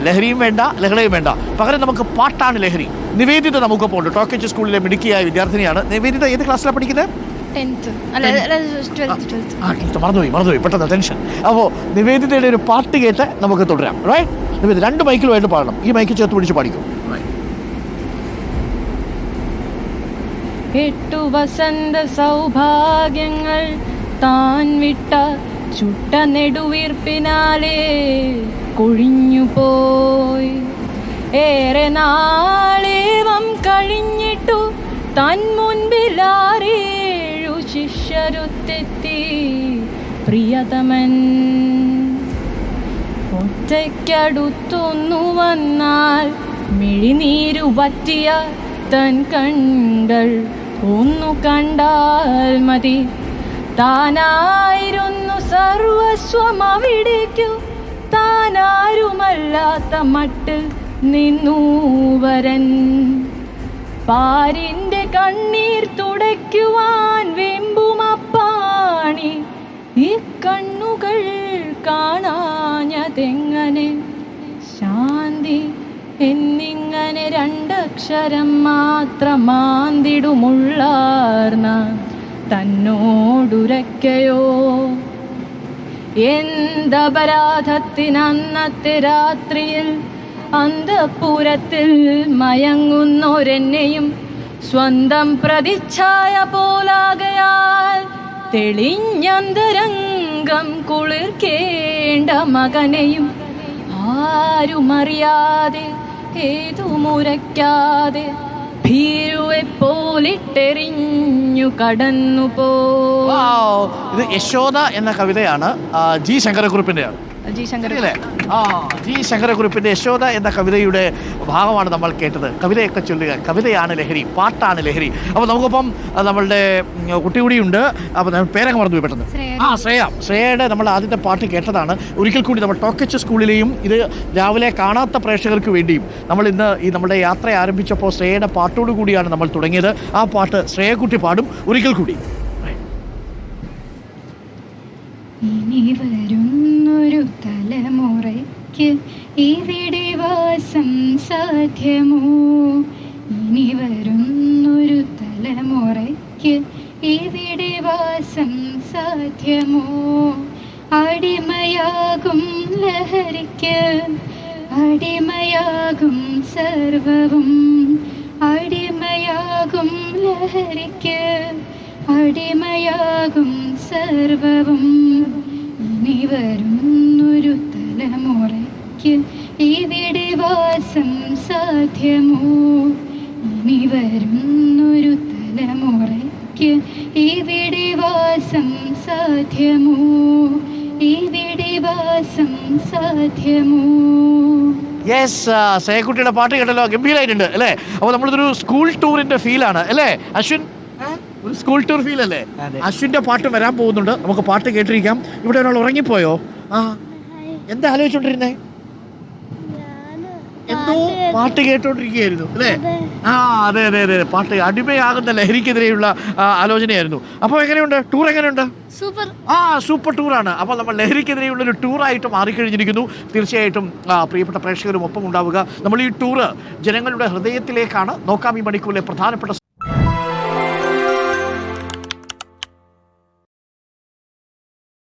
ലഹരിയും വേണ്ട, ലഹളയും വേണ്ട. പകരം നമുക്ക് പാട്ടാണ് ലഹരി. നിവേദിത നമുക്കൊപ്പം ഉണ്ട്. ടോക്കേജ് സ്കൂളിലെ മിടുക്കിയായ വിദ്യാർത്ഥിനിയാണ്. നിവേദിത ഏത് ക്ലാസ്സിലാണ് പഠിക്കുന്നത്? മറന്നുപോയി പെട്ടെന്ന് ടെൻഷൻ. അപ്പോൾ നിവേദിതയുടെ ഒരു പാട്ട് കേട്ട് നമുക്ക് തുടരാം. റൈറ്റ്? നിവേദിത 2 മൈക്കിലുമായിട്ട് പാടണം. ഈ മൈക്ക് ചേർത്ത് പിടിച്ച് പാടിക്കും. 8 വസന്ത സൗഭാഗ്യങ്ങൾ താൻ വിട്ട ചുട്ട നെടുവീർപ്പിനാലേ കൊഴിഞ്ഞുപോയി. ഏറെ നാളേവം കഴിഞ്ഞിട്ടു തൻ മുൻപിലാരേഴു ശിഷ്യരുത്തെത്തി പ്രിയതമൻ. ഒറ്റയ്ക്കടുത്തൊന്നു വന്നാൽ മിഴിനീരു പറ്റിയ തൻ കൺകൾ ഒന്നു കണ്ടാൽ മതി. താനായിരുന്നു സർവസ്വം അവിടേക്കു താനാരുമല്ലാത്ത മട്ട് നിന്നൂവരൻ. പാരിന്റെ കണ്ണീർ തുടയ്ക്കുവാൻ വെമ്പുമപ്പാണി ഈ കണ്ണുകൾ കാണാഞ്ഞതെങ്ങനെ. ശാന്തി എന്നിങ്ങനെ 2 അക്ഷരം മാത്രം മാന്തിടുമുള്ളാർന്ന തന്നോടുരയ്ക്കയോ. എന്തപരാധത്തിനന്നത്തെ രാത്രിയിൽ അന്തഃപുരത്തിൽ മയങ്ങുന്നോരെന്നെയും സ്വന്തം പ്രതിച്ഛായ പോലാകയാൽ തെളിഞ്ഞന്തരംഗം കുളിർക്കേണ്ട മകനെയും ആരുമറിയാതെ ഏതുമുരയ്ക്കാതെ ഭീരുവെപ്പോലിട്ടെറിഞ്ഞു കടന്നുപോ. ഇത് യശോദ എന്ന കവിതയാണ്. ജി ശങ്കരക്കുറുപ്പിൻ്റെയാണ്. ജി ശങ്കരക്കുറുപ്പിന്റെ യശോദ എന്ന കവിതയുടെ ഭാഗമാണ് നമ്മൾ കേട്ടത്. കവിതയൊക്കെ ചൊല്ലുക, കവിതയാണ് ലഹരി, പാട്ടാണ് ലഹരി. അപ്പോൾ നമുക്കിപ്പം നമ്മളുടെ കുട്ടി കൂടിയുണ്ട്. അപ്പോൾ പേരങ്ങ് മറന്നുപോയി പെട്ടെന്ന്. ശ്രേയയുടെ നമ്മൾ ആദ്യത്തെ പാട്ട് കേട്ടതാണ്. ഒരിക്കൽ കൂടി നമ്മൾ ടോക്കച്ച് സ്കൂളിലെയും ഇത് രാവിലെ കാണാത്ത പ്രേക്ഷകർക്ക് വേണ്ടിയും നമ്മൾ ഇന്ന് ഈ നമ്മുടെ യാത്ര ആരംഭിച്ചപ്പോൾ ശ്രേയയുടെ പാട്ടോടു കൂടിയാണ് നമ്മൾ തുടങ്ങിയത്. ആ പാട്ട് ശ്രേയക്കുട്ടി പാടും ഒരിക്കൽ കൂടി. ഇനി വരുന്നൊരു തലമുറയ്ക്ക് ഇവിടെ വാസം സാധ്യമോ? ഇനി വരുന്നൊരു തലമുറയ്ക്ക് ഇവിടെ വാസം സാധ്യമോ? അടിമയാകും ലഹരിക്ക്, അടിമയാകും സർവവും, അടിമയാകും ലഹരിക്ക്, അടിമയാകും സർവവും. ഇനി വരുന്നൊരു തലമുറയ്ക്ക് ഇവിടെ വാസം സാധ്യമോ? ഇനി വരുന്നൊരു തലമുറയ്ക്ക് ഇവിടെ വാസം സാധ്യമോ? ഇവിടെ വാസം സാധ്യമോ? ശ്രേയക്കുട്ടിയുടെ പാട്ട് കേട്ടല്ലോ, ഗംഭീരമായിട്ടുണ്ട് അല്ലേ? അപ്പോൾ നമ്മളിതൊരു സ്കൂൾ ടൂറിന്റെ ഫീലാണ് അല്ലേ അശ്വിൻ? ഒരു സ്കൂൾ ടൂർ ഫീൽ അല്ലേ? അശ്വിന്റെ പാട്ട് വരാൻ പോകുന്നുണ്ട്. നമുക്ക് പാട്ട് കേട്ടിരിക്കാം. ഇവിടെ ഒരാൾ ഉറങ്ങിപ്പോയോ? എന്താ ആലോചിച്ചോണ്ടിരുന്നേ? എന്തോ പാട്ട് കേട്ടോണ്ടിരിക്കുകയായിരുന്നു അല്ലേ? അതെ അതെ അതെ, പാട്ട് അടിമയാകുന്ന ലഹരിക്കെതിരെയുള്ള ആലോചനയായിരുന്നു. അപ്പോൾ എങ്ങനെയുണ്ട് ടൂർ? എങ്ങനെയുണ്ട്? സൂപ്പർ ടൂറാണ്. അപ്പോൾ നമ്മൾ ലഹരിക്കെതിരെയുള്ള ഒരു ടൂറായിട്ട് മാറിക്കഴിഞ്ഞിരിക്കുന്നു. തീർച്ചയായിട്ടും പ്രിയപ്പെട്ട പ്രേക്ഷകരും ഒപ്പം ഉണ്ടാവുക. നമ്മൾ ഈ ടൂറ് ജനങ്ങളുടെ ഹൃദയത്തിലേക്കാണ്. നോക്കാം ഈ മണിക്കൂറിലെ പ്രധാനപ്പെട്ട